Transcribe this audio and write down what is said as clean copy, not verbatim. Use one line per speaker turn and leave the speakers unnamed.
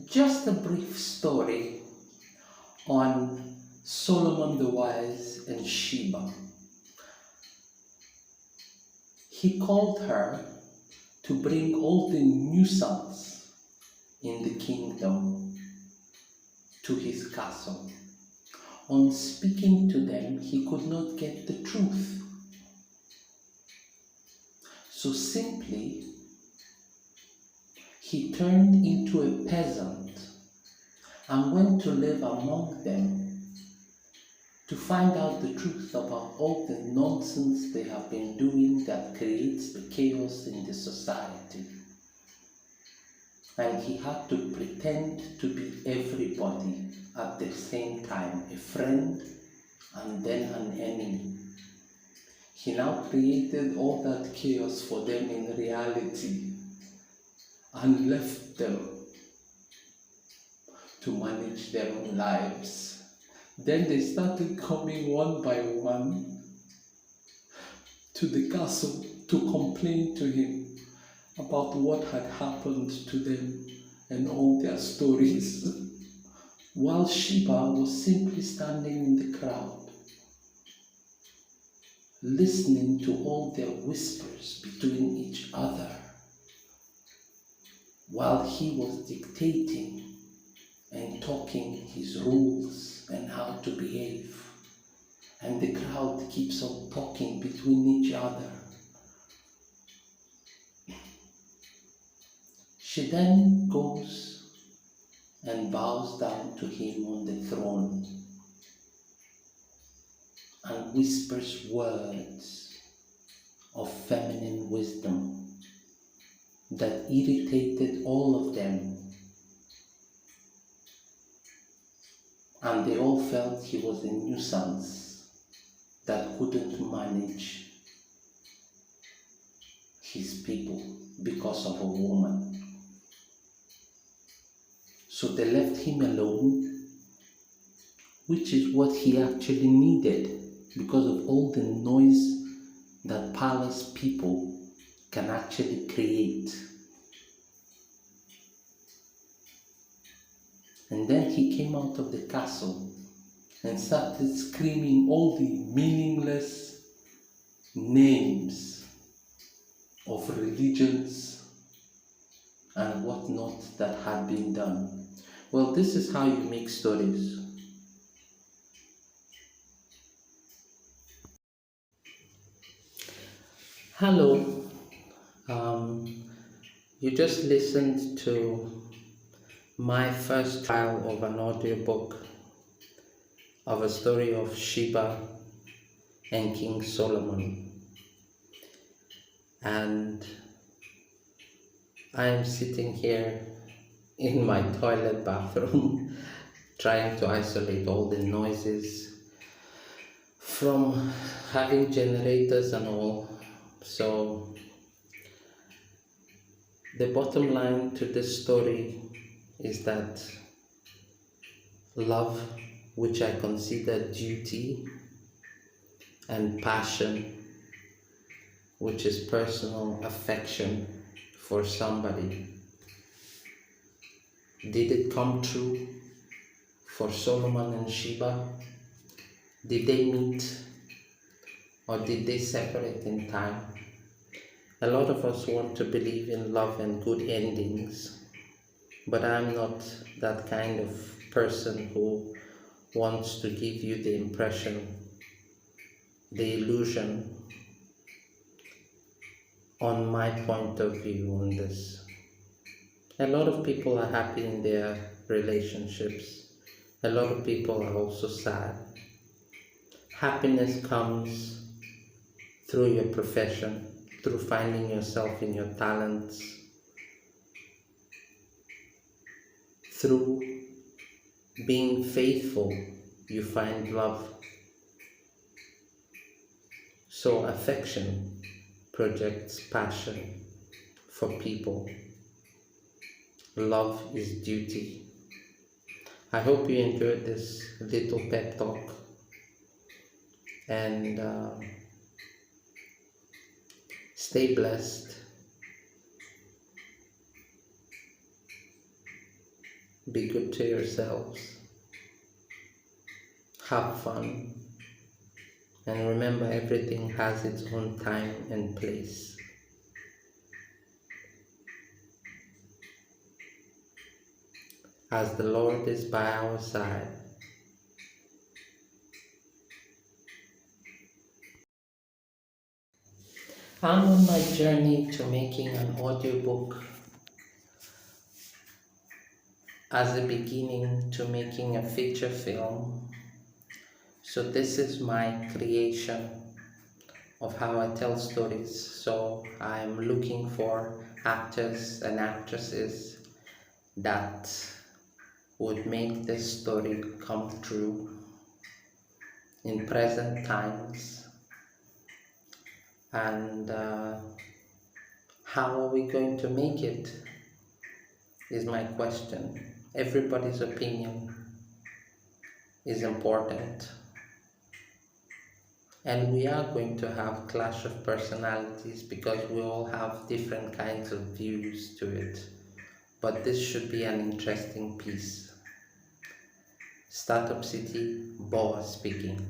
Just a brief story on Solomon the Wise and Sheba. He called her to bring all the new sons in the kingdom to his castle. On speaking to them, he could not get the truth. So simply, he turned into a peasant and went to live among them to find out the truth about all the nonsense they have been doing that creates the chaos in the society. And he had to pretend to be everybody at the same time, a friend and then an enemy. He now created all that chaos for them in reality and left them to manage their own lives. Then they started coming one by one to the castle to complain to him about what had happened to them and all their stories, while Sheba was simply standing in the crowd, listening to all their whispers between each other, while he was dictating and talking his rules and how to behave. And the crowd keeps on talking between each other. She then goes and bows down to him on the throne and whispers words of feminine wisdom that irritated all of them. And they all felt he was a nuisance that couldn't manage his people because of a woman. So they left him alone, which is what he actually needed because of all the noise that palace people can actually create. And then he came out of the castle and started screaming all the meaningless names of religions and whatnot that had been done. Well, this is how you make stories. Hello, you just listened to my first trial of an audiobook of a story of Sheba and King Solomon. And I am sitting here in my toilet bathroom trying to isolate all the noises from having generators and all. So the bottom line to this story is that love, which I consider duty, and passion, which is personal affection for somebody, did it come true for Solomon and Sheba? Did they meet or did they separate in time? A lot of us want to believe in love and good endings, but I'm not that kind of person who wants to give you the impression, the illusion on my point of view on this. A lot of people are happy in their relationships. A lot of people are also sad. Happiness comes through your profession, through finding yourself in your talents, through being faithful, you find love. So affection projects passion for people. Love is duty. I hope you enjoyed this little pep talk, and stay blessed. Be good to yourselves. Have fun. And remember, everything has its own time and place. As the Lord is by our side, I'm on my journey to making an audiobook as a beginning to making a feature film. So this is my creation of how I tell stories. So I'm looking for actors and actresses that would make this story come true in present times. And how are we going to make it is my question. Everybody's opinion is important, and we are going to have clash of personalities because we all have different kinds of views to it, but this should be an interesting piece. StartUpSity, Boa speaking.